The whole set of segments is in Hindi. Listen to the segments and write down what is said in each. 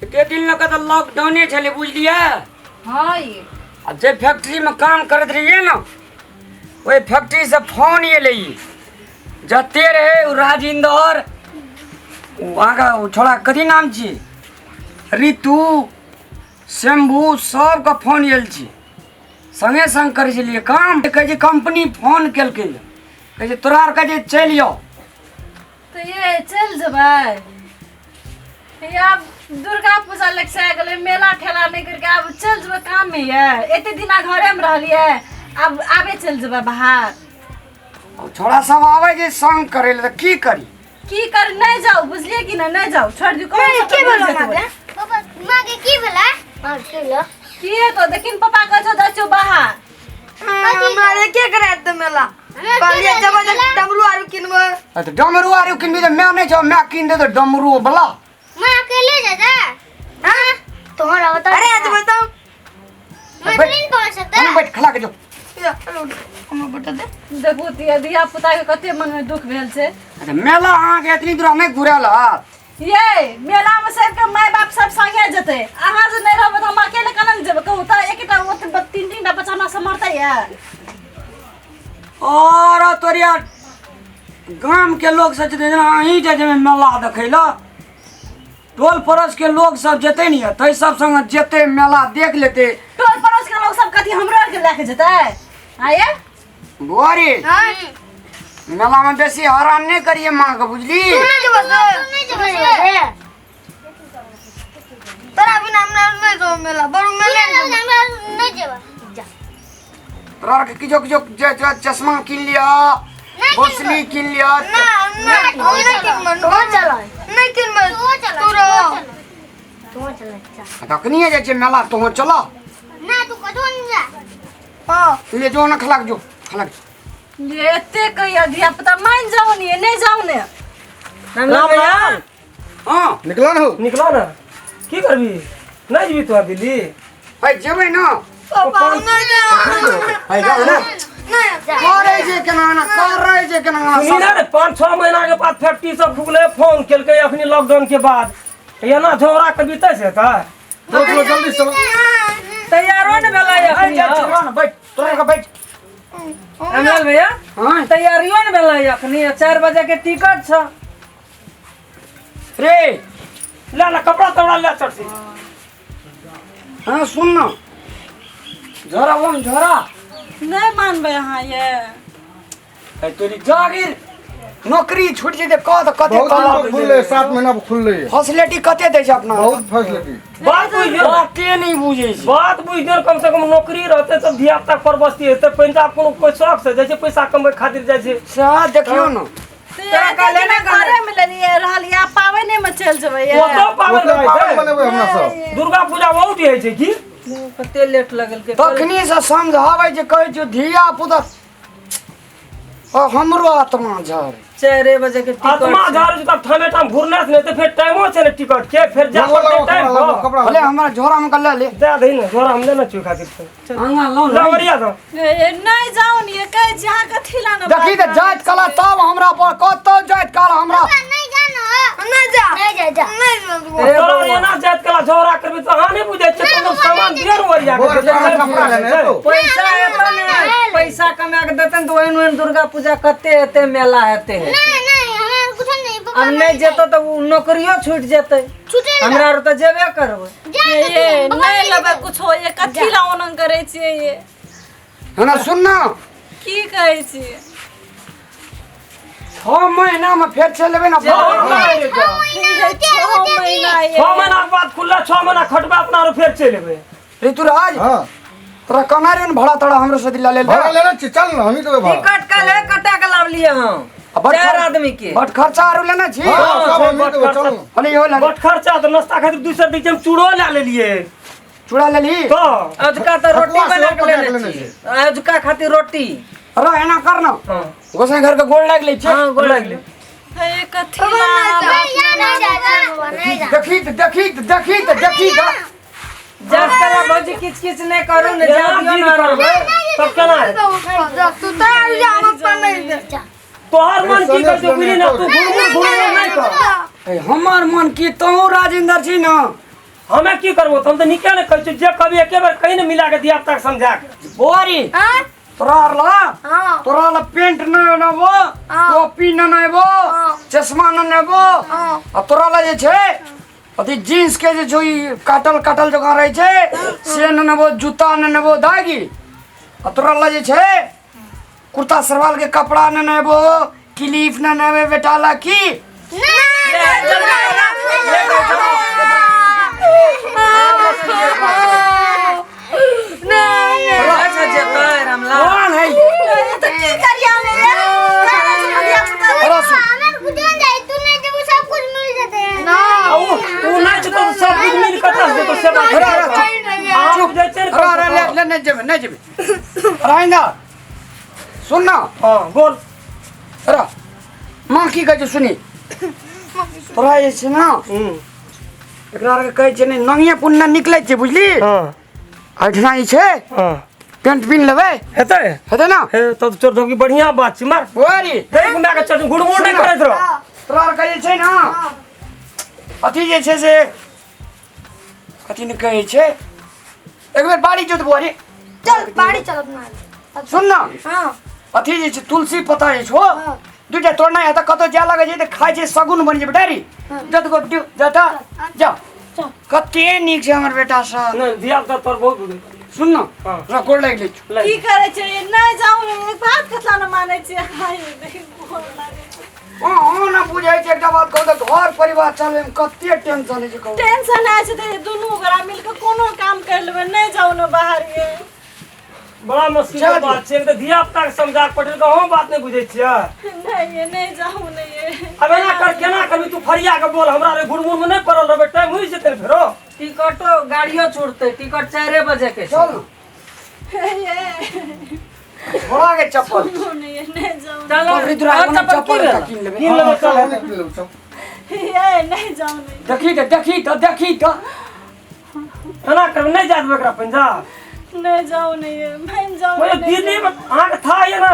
के दिन लगा तो लॉकडाउने चले बुझलिए। हाँ ये जे फैक्ट्री में काम करत रहिए ना वही फैक्ट्री से फोन ये लई जते रहे राजिंदर आगा छोड़ा कथी नाम छी ऋतु शंभू सबका फोन आयल छी संगे संग करे छलिए काम। कहे कंपनी फोन केलकै कहे तोरा आर के चलि जाओ तो ये चल जबै ये अब दुर्गा पूजा लग से गेले मेला ठेला नहीं करके अब चल जबै काम में ये एते दिना घरे में रहलिए अब आबे चल जबै बाहर। छोड़ा सब आवे जे संग करे ले की करी की कर नहीं जाओ बुझलिए कि ना नहीं जाओ छोड़ दी कौन के बोलो मागे पापा मागे की भेला मार केलो की है तो लेकिन पापा कह छ दचो बाहर हमारे के करे त मेला कहलिए जबरदस्त डमरू आरु किनबो तो डमरू आरु किनबी तो मैं नहीं जाओ मैं किन दे तो डमरू बला मैं अकेले जा जा हां तोहरा बता अरे आज बताओ मैं नहीं पहुंच सकता हम बैठ खला के जो हम बता दे देखो तिया दिया पुता के कते मन में दुख भेल छै। अच्छा मेला अहाँ के इतनी दूर नहीं घुरल ये मेला में सबके माय बाप सब संगे जते अहाँ जे नहीं रहब त हम अकेले केना जेब कहू त एकटा ओत तीन तीन बच्चा समरता है और तोरिया गांव के लोग सच दे अहीं जे मेला देखैला टोल पड़ोस के लोग सब जते नहीं तै सब संग जते मेला देख लेते। टोल पड़ोस के लोग सब कथी हमरा के लेके जते आये बोरी हां मेला में बेसी हैरान नहीं करिए मां के बुझली नहीं जब तोरा बिना हम नहीं जो मेला बड़ू मेला नहीं जेबा जा तोरा के किजो किजो चश्मा किन लिया बोसली किन लिया ना नहीं किन मन तो चला नहीं किन मन तू रहो तू चला तकनी है जे मेला तो चलो ना तू कदो नहीं जा हां ले जो ना खलक ये एते कहिया दिया पता मान जाओ नहीं जाओ ने राम लाल हां निकला ना हो निकला ना की करबी नहीं जीबी तो दिल्ली भाई जेबै ना पापा नहीं भाई जा ना नहीं करे जे केना सुनी ना 5-6 महीना के बाद फैक्ट्री सब खुले फोन केलकै अखनी लॉकडाउन के बाद ये ना झोरा के बीते से त जल्दी चलो तैयारो न भेला चलो ना बैठ तोरा का बैठ अमल भैया हां तैयारियो न भेला अखनी 4 बजे के टिकट छ रे ला कपड़ा तोड़ा ले चढ़ सी हां सुन ना झोरा नहीं मानबे हां ये ए तोरी जागीर नौकरी छूट जे कत कते बहुत खुलले 7 महीना खुलले फैसिलिटी कते दै छै अपना बहुत फैसिलिटी बात बुझियो बाते नहीं बुझे छै बात बुझियो कम से कम नौकरी रहते तो धिया पुता पर बस्ती हेते पंजाब कोनो कोई शौक से जैसे पैसा कमाए खातिर जाय छै सह देखियो ना तेरा काले ना घरे में लेलिए रहलिया पावने में चल जबै वो तो पावन पावन बनेबे हमरा सब दुर्गा पूजा बहुत होइ छै की कते लेट लगल के तखनी से समझावे जे कहै छै धिया पुता हमरो आत्मा झर 4 बजे के टिकट आत्मा झाड़ तब थाने टाइम घूरने से नहीं तो फिर टाइमो से टिकट के फिर जा टाइम कपड़ा भले हमरा झोरा में कल्ला ले दे दे ना जोरा हम लेना चाहिए खातिर अंगा लो लवरिया दो नहीं जाओ नहीं कह जहां कथी लाना देखी त जाइत कला तब हमरा पर कतो जाइत कला हमरा नहीं जानो नहीं जा नहीं तोरा ये ना जात कला झोरा करबी तो हां नहीं बुझे छै तो सामान दियर वरिया के कपड़ा लेने तो पैसा एतने पैसा कमा के देतन तो ओहन दुर्गा पूजा कते हेते मेला हेते नहीं हमरा कुछ नहीं अब नहीं जेतो तो नौकरियो छूट जेते छूटे हमरा तो जेबे करबै ये नहीं लबे कुछ हो ये कथी ला ओनन करे छिए ये हना सुन ना की कहै छी 6 महीना में फेर चलबे ना 6 महीना ये 6 महीना के बाद खुला 6 महीना खटबा अपना और फिर चलेबे ऋतुराज हां तोरा कनारे न भाड़ा तोड़ा हमरो से दिला ले भाड़ा लेना चल ना हम ही तो भाड़ा टिकट का ले कटा के लाव लिए हम 4 आदमी के बट खर्चा आरु लेना छी हां सब हम ही तो चल अरे यो ले बट खर्चा तो नाश्ता खातिर दूसरे दिन हम चूड़ो ला ले लिए चूड़ा ले ली तो अजका तो रोटी बना के लेने छी अजका खातिर रोटी अरे एना कर ना हां गोसाई घर के गोल लाग ले छी हां गोल लागले हे कथी ला नहीं जा देखी जब करा भौजी किच नहीं करू ने जा जाबियो दिन ना करबे तब केना है तू तो जा हम पर नहीं जा तोहर मन की कर बुझली ना तू घूम नहीं कर हमर मन की तहु राजेंद्र छी ना हमें की करबो हम तो निके नहीं कहै जे कभी एके बार कहीं न मिला के दिया तक समझा के बोरी हाँ तोरा हाँ तोरा ला पेंट न नेबो टोपी न नेबो चश्मा न नेबो आ तोरा ला जे छै अथी जींस के जे छै काटल काटल जगह रहे छै से न नेबो जूता न नेबो दागी आ तोरा ला जे छै कुर्ता सरवाल के कपड़ा न नेबो क्लिप न नेबे बेटा ला की कौन है तो की करिया मेरे तू नहीं तो सब कुछ मिल के दस दे तो सेवा चुप जे चल अरे नहीं जेबे नहीं जेबे राइंदा सुन ना हां बोल अरे माँ की कहे सुनी तोरा जे छै ना एकरा के कहे छै नहीं नंगिया पुन्ना निकले छै बुझली हां अठना ई छै हां पेंट पिन लेबै हेतै हेतै ना हे तो तोर की बढ़िया बात छै मार बोरी देख घुमा के चल गुड़मुड़ नहीं करैत रह तोरा कहे छै ना अथी जे छै से कथी ने कहे छै एक बेर बाड़ी जोत बोरी चल बाड़ी चल अपना सुन ना हाँ अथी जे छै तुलसी पत्ता जे छो दुटा तोड़ना है त कतो जा लगे छै त खाइ छै सगुन बनि जेबे डारी जत को जता जा कते नीक छै हमर बेटा सब नहीं दिया तो तोर बहुत सुन ना रकोड़ लाग ले की करे छै नहीं जाऊ एक बात कतला न माने छै हाय देखी गोर लागे छै ओ ना बुझाइ छै एकटा बात कहू त घर परिवार चले में कते टेंशन छै कहू टेंशन है से दुनू गोरा मिल के कोनो काम कर लेबे नहीं जाऊ न बाहर ये बड़ा मुश्किल के बात छै त दिया तक समझा पटेल का हम बात नहीं बुझै छियै नहीं ये नहीं जाऊ नहीं ये अब एना कर केना कभी तू फरिया के बोल हमरा रे गुड़मुड़ में नहीं पड़ल रहबे टाइम होई जेते फेरो टिकटो गाड़ियों छोड़ते टिकट 4 बजे के चल ये छोड़ा के चप्पल नहीं ये नहीं जाऊ चलो तो इधर और अपन चप्पल चप्पल की किन लेबे किन लेबे चल ये नहीं जाऊ नहीं देखी त एना कर नहीं जात एकरा पंजाब नहीं जाऊ नहीं ये मैं जाऊ मैं दिल्ली में आंख था ये ना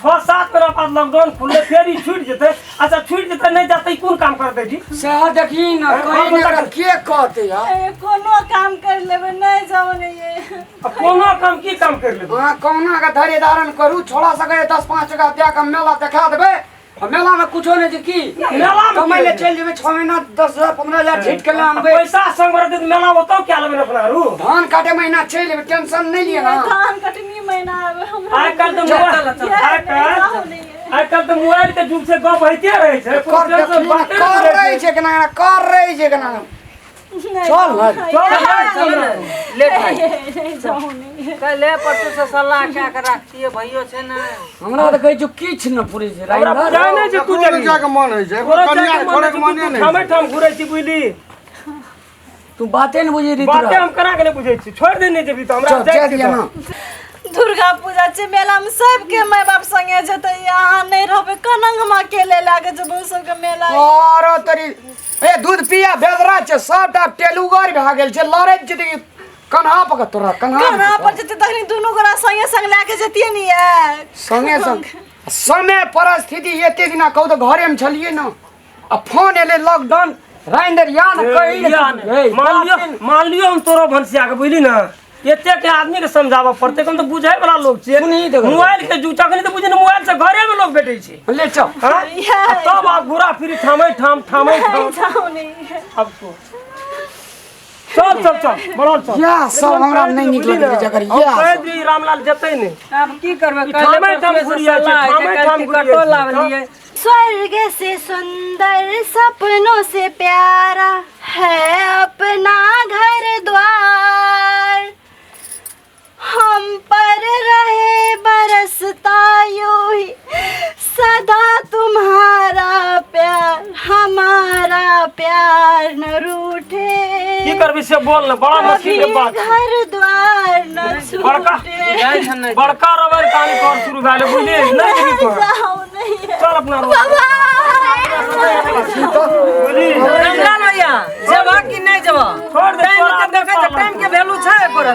6-7 मेरा पास लॉकडाउन खुले फिर ही छूट जेते अच्छा छूट जेते नहीं जाते कौन काम करते जी सह देखी ना कहीं ना के कहते यार ए, कोनो काम कर लेबे नहीं जाऊ नहीं ये अब कोनो काम की काम कर ले हां कौना का धैर्य धारण करू छोड़ा सके 10-5 टका दे के मेला देखा देबे मेला में कुछो नहीं की मेला में कमाई ले चल जेबे 6 महीना 10,000-15,000 झिट के ले आनबे पैसा संग भर दे मेला होतो क्या लेबे अपना रू धान काटे महीना चल जेबे टेंशन नहीं लिए ना धान कटनी महीना आवे हमरा आज कल तो मोबाइल के जुग से गप होइते रहे छै कर रही छै केना चल लेट भाई नहीं जाऊ नहीं कल परसों से सलाह क्या कर रखती है भैयो छै ना हमरा त कहै छु किछ न पुरे छै हमरा बुझाय नहीं जे तू कोने जाके मन है छै कन्या छोड़े के मन नहीं हमें ठाम घुरै छी बुझली तू बाते न बुझी रीत बातें हम करा के नहीं बुझै छी छोड़ दे नहीं जेबी तो हमरा चल जाय दिया ना दुर्गा पूजा छै मेला में सबके माय बाप संगे जते यहाँ नहीं रहबे कनंग में अकेले लागे जब सबके मेला और तरी ए दूध पिया बेदरा छै सबटा टेलुगर भा गेल छै लड़ै छै कन्हा पक तोरा कन्हा पर जते तखनी दुनू गोरा संगे संग लाके जतिए नहीं है संगे संग समय परिस्थिति एते दिना कहू तो घरे में छलिए न आ फोन एले लॉकडाउन राइंदर यान कहि मान लियो हम तोरो भंसिया के बुझली ना एते के आदमी के समझावा पड़ते हम तो बुझाय वाला लोग छियै मोबाइल के जूचा के नहीं तो बुझे मोबाइल से घरे में लोग बैठे छै ले चल हां तब आप घुरा फिरी ठामै ठाम जाऊ नहीं अब तो चल बड़ा चल या सब हमरा नहीं निक लगे जकर या कह दी रामलाल जतै नहीं अब की करबे ठामे ठाम घुरिया छै ठामे ठाम टिकटो लावलिए स्वर्ग से सुंदर सपनों से प्यारा है अपना घर द्वार हम पर रहे बरसता यूं ही सदा तुम्हारा प्यार हमारा प्यार न रूठे की करबी से बोल ना बड़ा मुश्किल के बात घर द्वार न छूटे जाय छन नहीं बड़का रबर कहानी कर शुरू भेले बुझली नहीं जेबी तो जाऊ नहीं चल अपना बुझली रामलाल भैया जेबा कि नहीं जेबा छोड़ दे टाइम के देखे टाइम के वैल्यू छै पर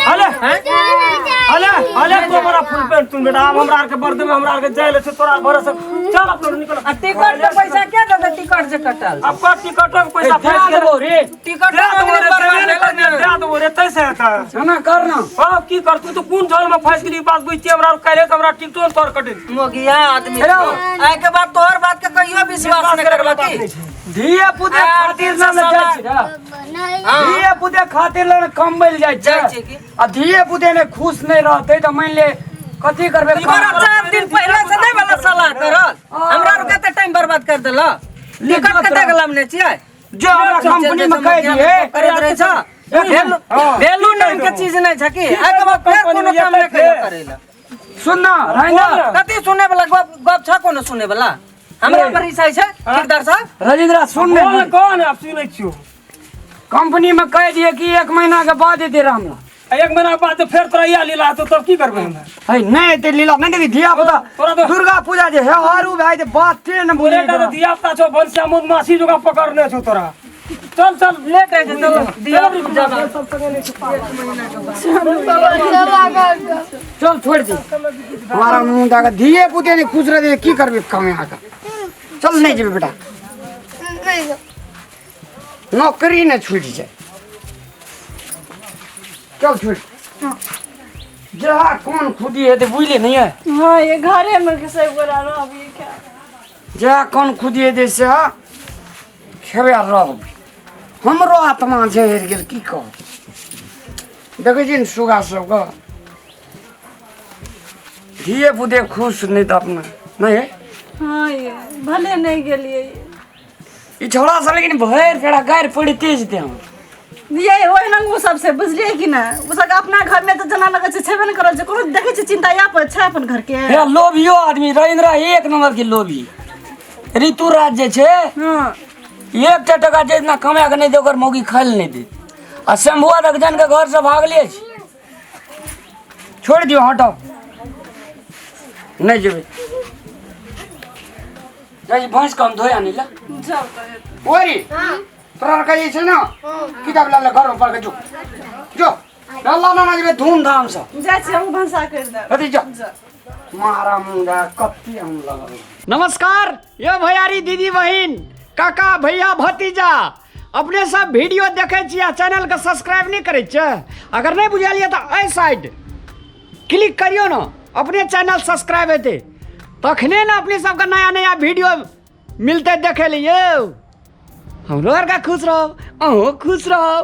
हले अले तो हमारा फुल पेंट तुम बेटा अब हमरा आर के बर्दे में हमरा आर के जाए ले छै तोरा भरोसे से चल अपना निकल टिकट के पैसा क्या देता टिकट जे कटल अब का टिकट का पैसा फंस दे गेलो रे टिकट दे दो रे तैसे आता खाना करना अब की कर तू तो कौन झोल में फंस गेली पास बुझती हमरा कहले त हमरा टिकटो तोर कटे मोगिया आदमी आए के बाद तोहर बात के कहियो विश्वास नहीं करला की धिये पुते खातिर ना जाइ छी रे धिये पुते खातिर ना कमबैल जाइ छै की आ धिये पुते ने खुश नहीं रहते तो मान ले कथी करबे बड़ा 4 दिन पहले से नहीं वाला सलाह करल हमरा और कते टाइम बर्बाद कर देला टिकट कते गलाम ने छियै जो हमरा कंपनी में कह दिए करत रहे छ वैल्यू नाम के चीज नहीं छ की आगे बाद फिर कोनो काम नहीं करेला सुन ना राइना कति सुने वाला गप छ कोनो सुने वाला हमरा पर रिसाई छै ठेकेदार साहब राजेंद्र सुन ने कौन है आप सुनै छियो कंपनी में कह दिए कि 1 महीना के बाद दे हमरा 1 महीना बाद फिर तोरा या लीला तो तब की करबे हम है नहीं ते लीला नहीं देखी धिया पुता दुर्गा पूजा जे है हारू भाई जे बाते न बोले बोले तो दिया पता छो बंसिया मुद मासी जोगा पकड़ने छो तोरा चल चल लेट है चलो दिया जाना चल छोड़ दे हमारा मुंडा का धिये पुते ने खुश रहे की करबे काम यहाँ का चल नहीं जेबे बेटा नहीं नौकरी न छूट जाए चल छूट जहाँ कौन खुदी है तो बुझले नहीं है हाँ ये घरे में के सही बोला रहा अब ये क्या जहाँ कौन खुदी है जैसे हाँ खेबे रह हमरो आत्मा जहर गेल की कह देखे छी सुगा सबके धिये पुते खुश नहीं तो अपना नहीं है हाँ ये भले नहीं गेलिए ई छोड़ा सा लेकिन भैर पेड़ा गायर पड़ी तेज दे हम ये वही ना वो सबसे बुझलिए कि ना वो सब अपना घर में तो जना लगे छै छेबे न करल छै कोनो देखे छै चिंता या पर छै अपन घर के हे लोभियो आदमी रविंद्र एक नंबर के लोभी ऋतुराज जे छै हां 1 टका जितना कमा के नहीं दे ओकर मौगी खाइल नहीं दे आ शंभुआ तक जन के घर से भागले छी छोड़ दियो हटाओ नहीं जेबे जाई भैंस कम धोया नहीं ला जाओ तो ओरी तोरा कहि छै ना किताब ला घर पर के जो अल्लाह ना जेबे धूमधाम से जा छी हम भंसा कर दे अति जा मारा मुंडा कत्ती हम लगा नमस्कार ये भैयारी दीदी बहन काका भैया भतीजा अपने सब वीडियो देखे छियै चैनल के सब्सक्राइब नहीं करे छै अगर नहीं बुझलिए तो ए साइड क्लिक करियो ना अपने चैनल सब्सक्राइब हेते तखने ना अपने सबके नया नया वीडियो मिलते देखे लिए हमरो आर का खुश रहो अहो खुश रहो।